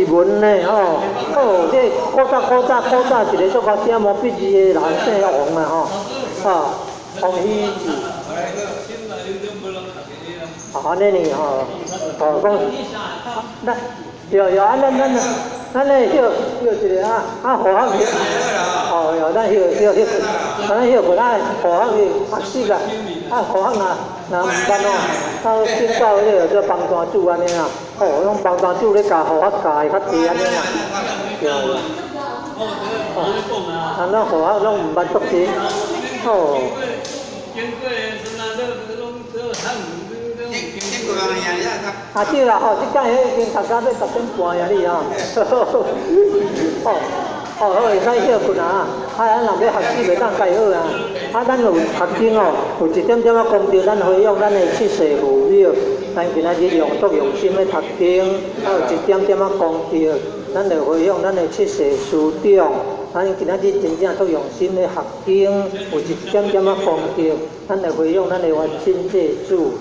文呢，这古早一个做到写毛笔字的人姓王啊，王羲之。安尼呢讲，对，咱咧休一个互学去，咱休过咱互学去学习啦，互学若毋捌到进到迄个做帮单主安尼啦，用帮单主咧教互学教的较济安尼啦，对。咱互学拢毋捌足济，对啦，即届迄已经读到要10点半呀，你好会使休困啊！咱若要学习袂当介好啊！咱有学经有一点点功德，咱回用咱的七世父母，咱今仔日用心咧读经，有一点点功德，咱就回用咱的七世师长。咱今仔日真正足用心咧学经，有一点点功德，咱就回用咱的元亲祭祖。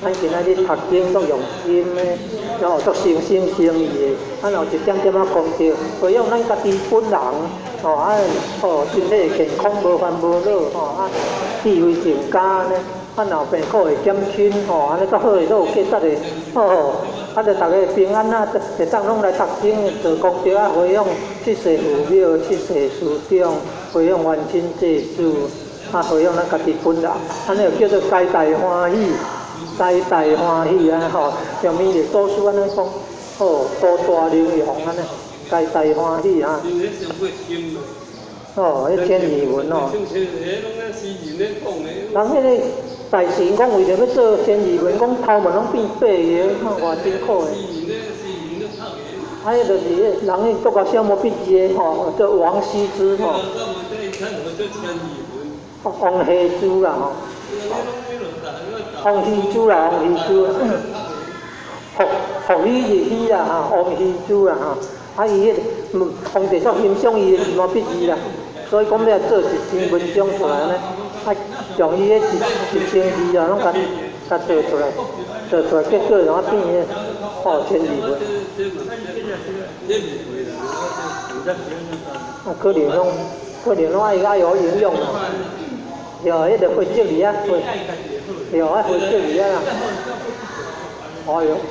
咱今仔日读经足用心诶，足诚心诚意诶，咱有一点点功德，培养咱家己本人，身体健康无烦无恼，智慧增加呢，老病苦会减轻，安尼足好诶，都有价值诶，就大家平安啊，会当拢来读经做功德啊，培养七世父母、七世师长，培养元亲祭祖，培养咱家己本人，安尼就叫做皆大欢喜。皆大欢喜啊！上面的祖师安尼讲，多大灵容安尼，皆大欢喜啊！迄千字文人迄个大神讲为着要做千字文，讲头毛拢变白个，偌辛苦个。迄就是人迄做到小毛笔字的做王羲之王羲之啦王羲之，互伊是伊啦王羲之啦伊迄皇帝足欣赏伊的毛笔字啦，所以讲要做一篇文章出来呢，用伊迄一千字拢甲做出来，结果然后变迄千字文。可能拢爱有营养啦，迄个会积字啊，会积字啊啦，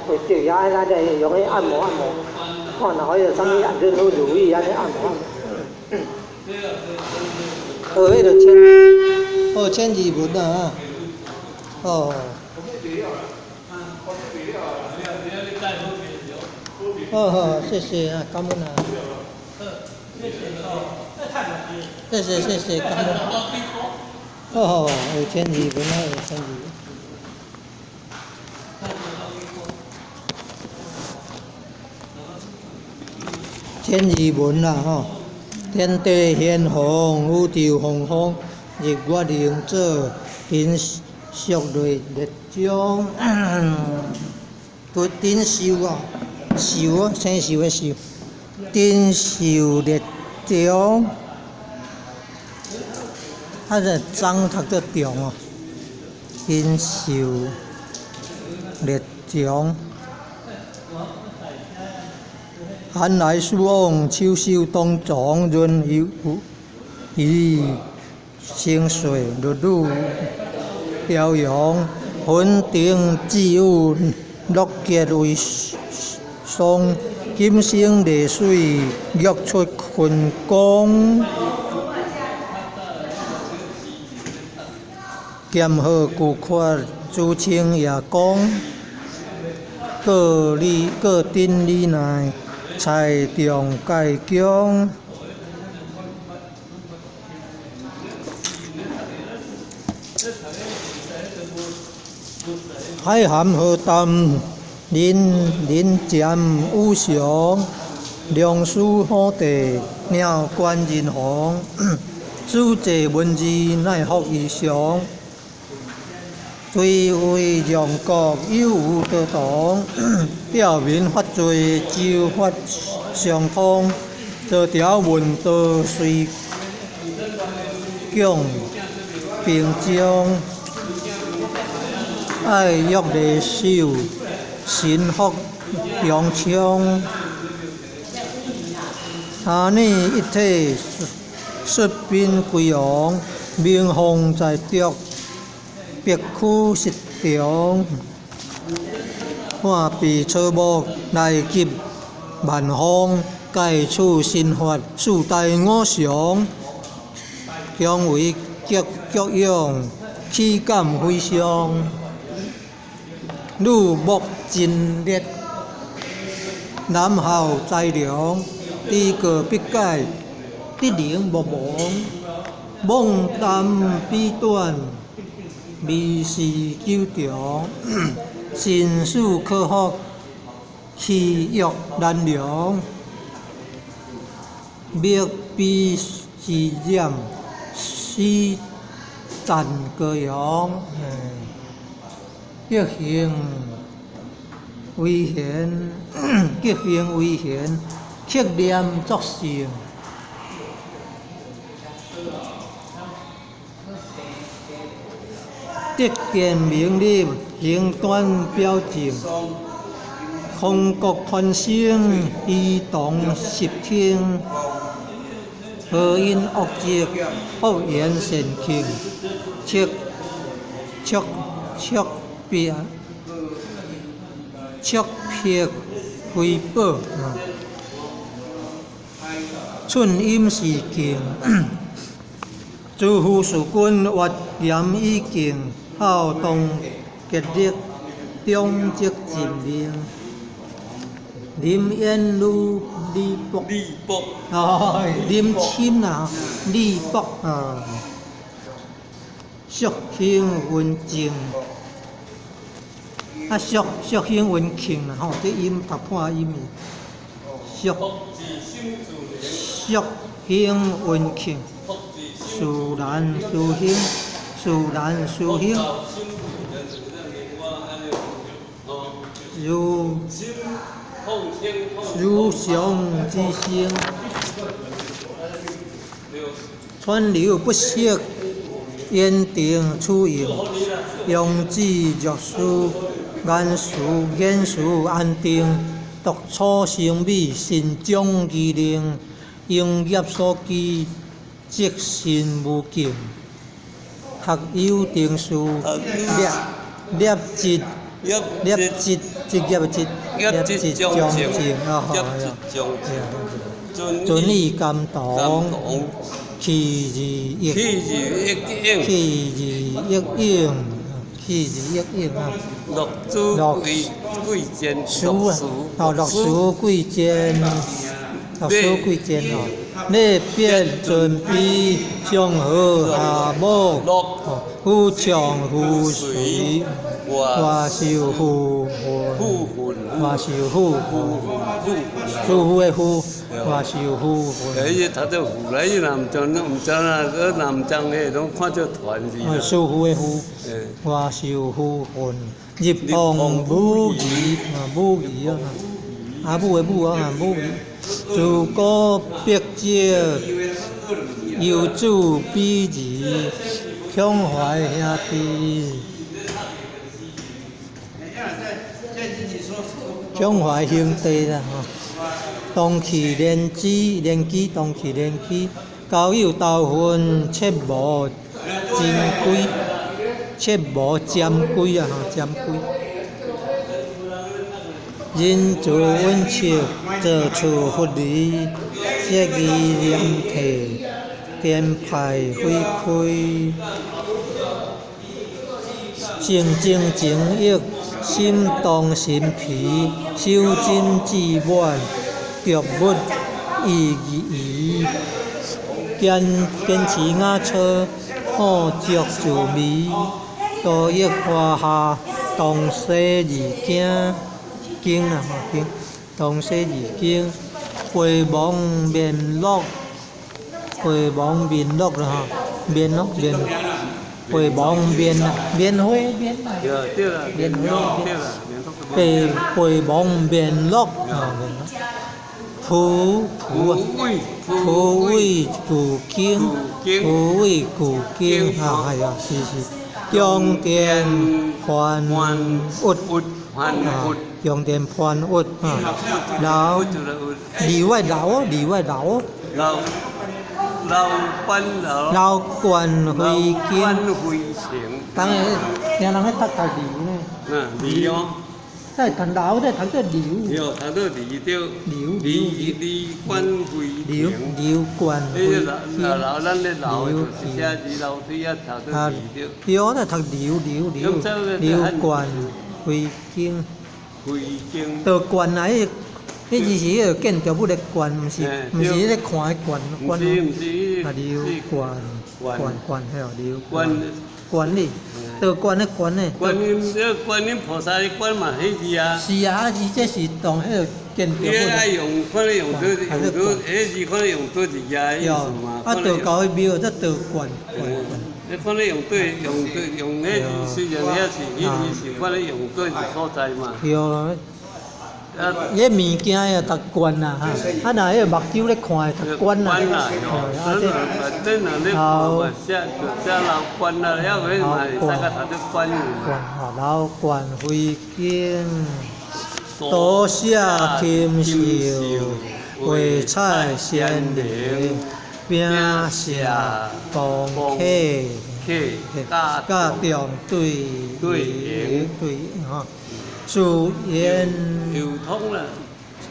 会积字啊，咱就用迄按摩，看若迄个啥物任何如意安尼按摩。迄个千字文啊，谢谢啊，感恩啊。谢谢，感恩。有千字文啊，有千字文。千字文啦，天地玄黄，宇宙洪荒，日月灵者，天朔雷中，顶寿啊，生寿的寿，顶寿列中。这章读得中丁寿列中，寒来暑往，秋收冬藏，润于清水，日日飘扬，云顶之雾，落结为霜，金星丽水，玉出群光。剑河古阔，珠青夜光，各顶里内，彩中盖江。海涵河淡，林渐有常，良书好地，鸟冠人红。主济文字，乃福异常。对为良国有无得同，表民发罪，州法相通。这条文道随讲并将，爱欲离手，心福扬昌。他呢一体率宾归王，名放在德，别区实中。看被草木来及万方，盖处新法，四大五常，强为各样，气感非常。女木真烈，男校在良，知个必改，得灵无亡。梦淡必短，未是久长。心事可福，气欲难量。灭必是染，死暂各样。极行危险，极行危险，刻念作性。得见明理，行端表正，空国团生，移动实听。何因恶疾，恶言善庆，却撇回报。寸阴是敬，诸夫士君或严以敬。好动结力，忠直尽命。林燕如李博，林钦啊，李博啊，淑兴文静，淑兴文庆啦吼，这音读破音的，淑兴文庆，殊然殊兴。殊然殊兴，如常之性，川流不息，言定处应，用之若书，言事安定，独处生美，心中机灵，应业所寄，即心无境。学有定数，业职将正啊，遵义监督，气质益啊，六贵贱哦。内变准备相和下木，互强互随，外受互混，外受互互的互，外受互混。他这互来南庄，唔知啦，嗰南庄嘅拢看做团字。受互的互，外受互混，入旁母仪啊，母的母啊，母仪。自古必者，游子比夷，强怀兄弟，强怀兄弟啦吼。当其连枝，当其连枝，交友斗分，切无珍贵，切无占贵啊吼，占贵。人做温笑，做处不离，节义廉悌，颠派非亏。正正正义，心动心脾，修真志满，脚物意义。坚持雅车，好足自迷，多益华夏，东西二经。经啊，经，东西二经，回望面落啦哈，回望面啊，面花面啊，面花面，回望面落啊，普为古经啊，係啊，是，中間還活啊。用电判屈然后里外老官会见，当然有人咧读流呢，流哦，在读老在读做流，有读到离官会流官会见，老咱咧老的就是写字老水啊，读到离着。有在读流官会见，到官啊，迄字是迄个建筑物的官，毋是迄个看的官，啊流官，还有流官哩，到官的官呢？观音菩萨的观嘛，迄字啊。是啊，伊这是当迄个建筑物。你爱用，看你用迄字看你用多一家意思嘛。啊，到高的庙则到官。你看你用迄字，虽然遐是迄字是看你用对一所在嘛。对。迄物件也读官啦哈，啊那迄个目睭咧看读官啦，好，老官啦，遐个嘛会使甲读做官。老官会见，多谢禽兽，为菜先灵，并下公客，甲中对哈。属言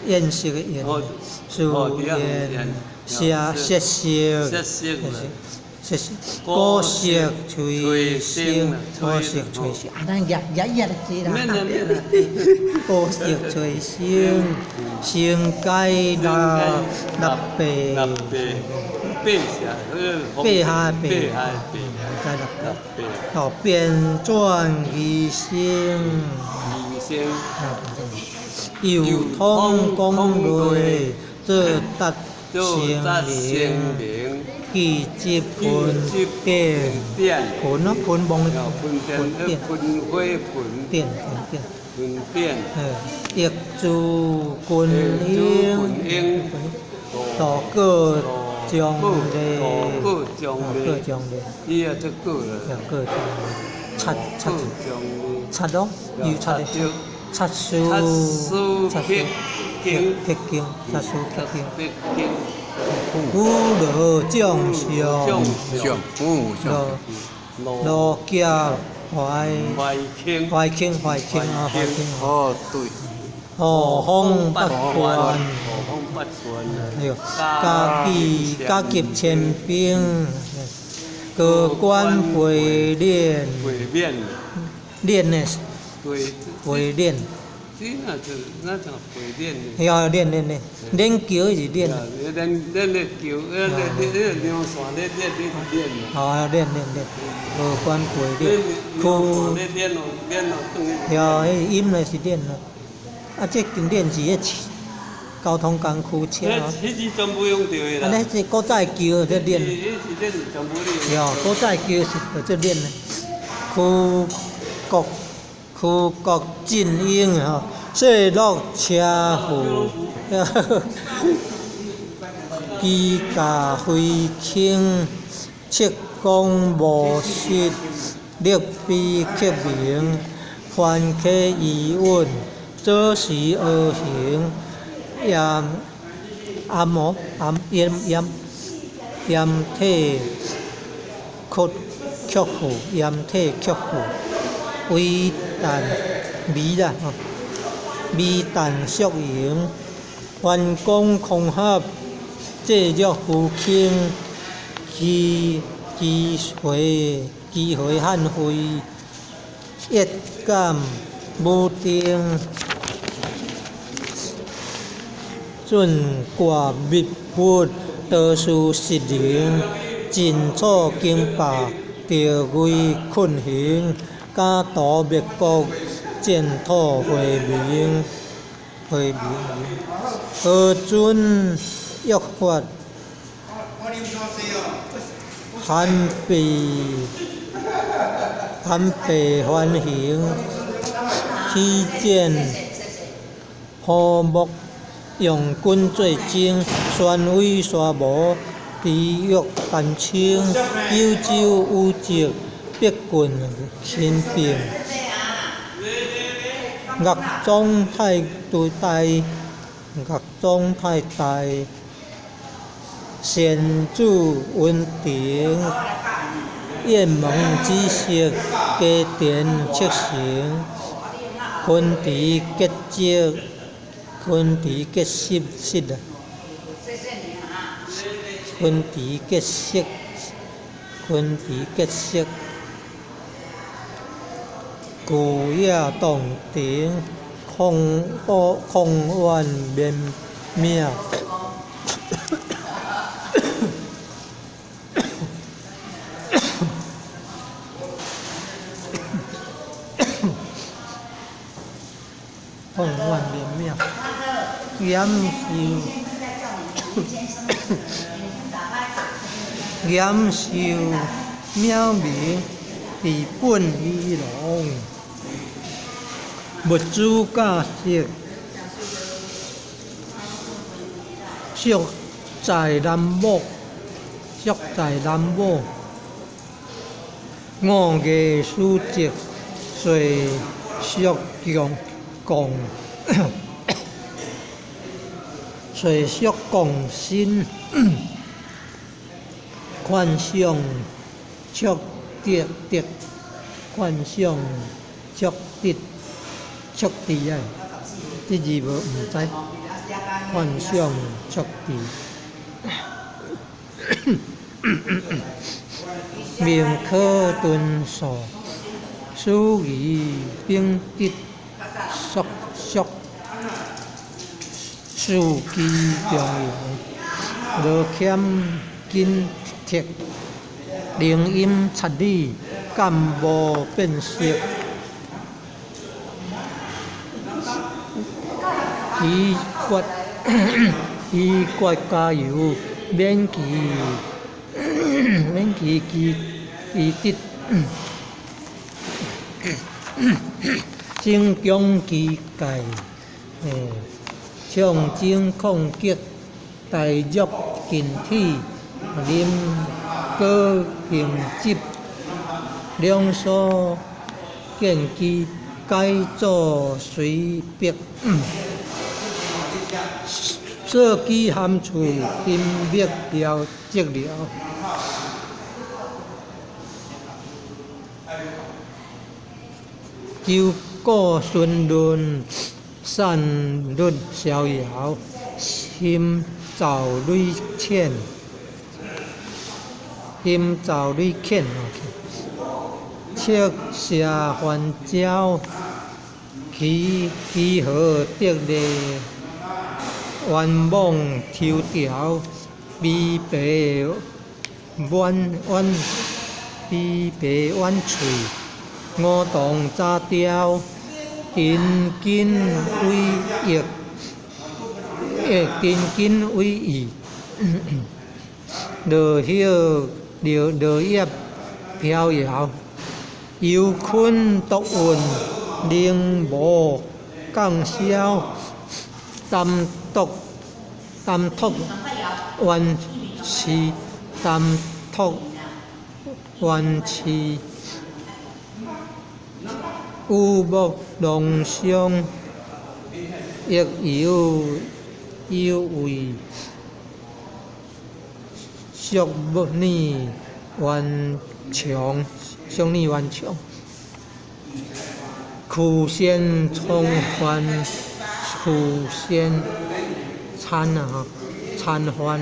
颜色的颜，属言色歌色吹声，歌色吹声，啊，咱日就知啦。歌色吹声，声该立白，白下白，哦，变转异声。又通讲类，这达成名，记接盆电，盆啊盆梦的盆电，业主观音，道个将类，伊啊这个了，擦咯，又擦的，擦书经，古罗将相，罗家怀庆啊，哦对，河风八关，家级千兵，各官会练呢，会练。那叫会练的。要练桥是练。练桥，梁线练。哦，练，无关会练。要音嘞是练咯。啊，这经典是迄交通工具车。迄是全部用到的啦。啊，那是古早桥在练。迄是全部练。哟，古早桥是在练嘞。区国进英吼，细落车夫，机驾飞轻，切公无失，力比克明，凡客疑问，做事而行，严体曲服，微淡微淡属营，员工空合，制约夫卿，机会汉会，业感无定，准挂密物，多数失灵，尽错经罢，调位困形。家道灭国，净土回明，何准约法？罕被反行，起见和睦，用军作征，宣威沙无，地狱丹青，幽州无极。别棍亲兵，岳宗太大，岳宗太大，先主文定，雁门之色，家殿七成，昆池结节，昆池结湿啊，昆池结色，昆池结色。古野洞庭，空苑绵渺。空苑绵渺，严秀渺明，治本仪容。物主价值，属在南某，属在南某。五艺书籍，随属共，随属共新，款项足得，款项足得。速地啊，这字无唔知，幻想速地。明可敦数，属于并得属，数基中庸，罗欠紧贴，灵音察理，感无变色。以国加油，免其得，增强其界，象征抗击，大欲近体，临高行疾，两所见机，改作随笔。设计函处，音密了则了。九果顺润，善律逍遥，心照累浅，切下还交，其何得利？圆梦抽条，悲白婉翠，五动扎雕，定根为义，落叶飘摇，游昆独运，灵无降消。淡托弯曲，淡托弯曲，有目龙相，亦有为，属逆顽强，苦先从犯。苦先参犯，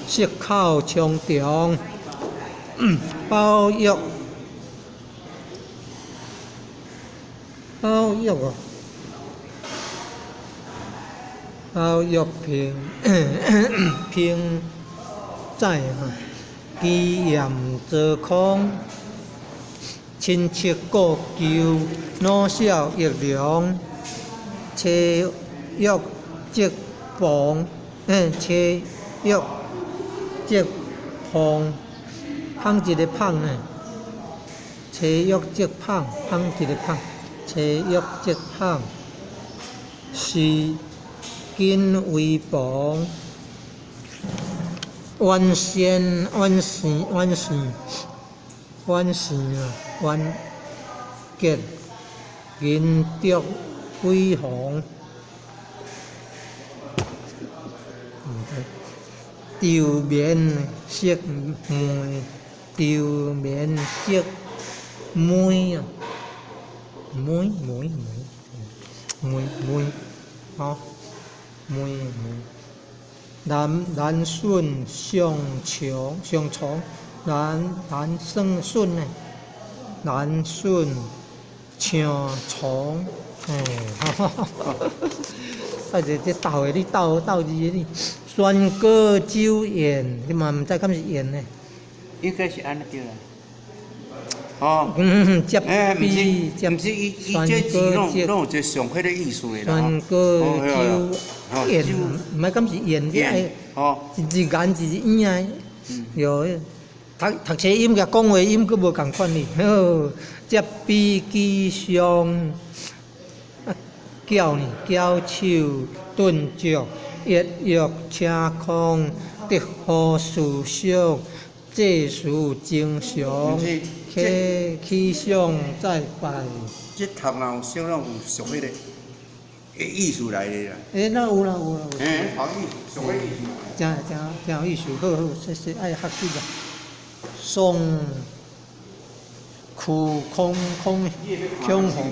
色口冲重，包玉平在基严则空，亲切故旧，老少益良。切玉即旁，切玉即旁，旁一个旁呢？切玉即旁，旁一个旁，切玉即旁，是根为旁，完善结，银竹。辉煌。貂棉色梅，貂棉色梅啊，梅，好，梅。南顺上床，南顺呢，南顺上床，啊，这斗的，你斗字的你。酸歌酒宴，你嘛唔知敢是宴呢？应该是安尼对啦。哦，接比毋是伊这字拢有一个上迄个意思的啦。酸歌酒宴，唔系敢是宴的哎。哦，一言一影，有读册音甲讲话音佫无共款哩。接比机上叫手顿足。月月车空，得好事少，这事正常。气象再拜。这头脑小拢有属迄个意思来的啦。那有啦。头意属迄意思。真有意思，好，这爱学习个。宋苦空空红。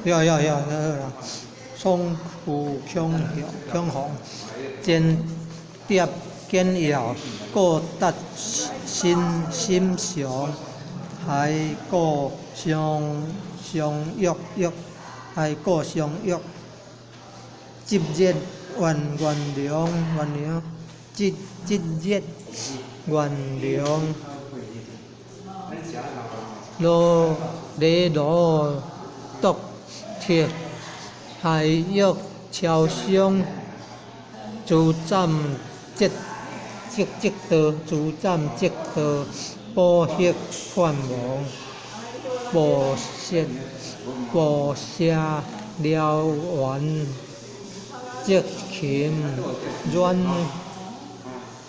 要啦。松苦强红，煎碟煎药，各得心常，还各相约，还各相约，节日原谅，节日原谅，罗独贴。还约超商，主站积德，保险款亡，无下了完，积勤软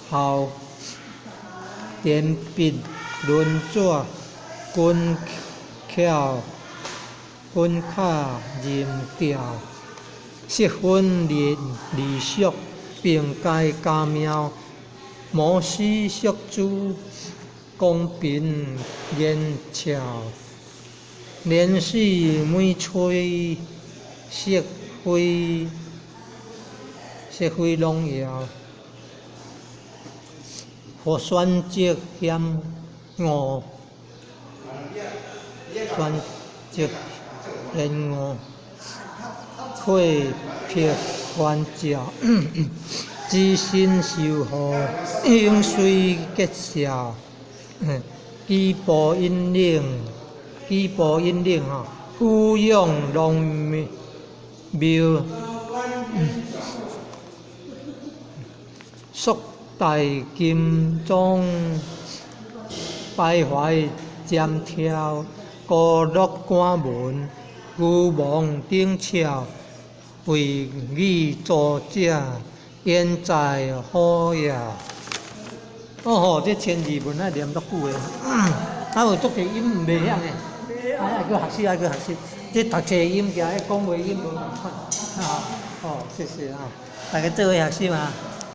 后，电笔轮转，滚卡任调，适婚离俗，并介家庙，摩斯宿主，公平言巧，连续每吹色辉荣耀，和选择险恶，选择。人我会撇欢笑，知心守护，永垂结笑。举步引领俯仰龙庙，束带金钟，徘徊尖挑，孤落关门。牛虻顶巧，为语作者，言在好也。这千字文啊，念足久的。有足侪音袂晓的，爱去学习。这读册音甲讲话音无共款。谢谢啊，大家做伙学习嘛。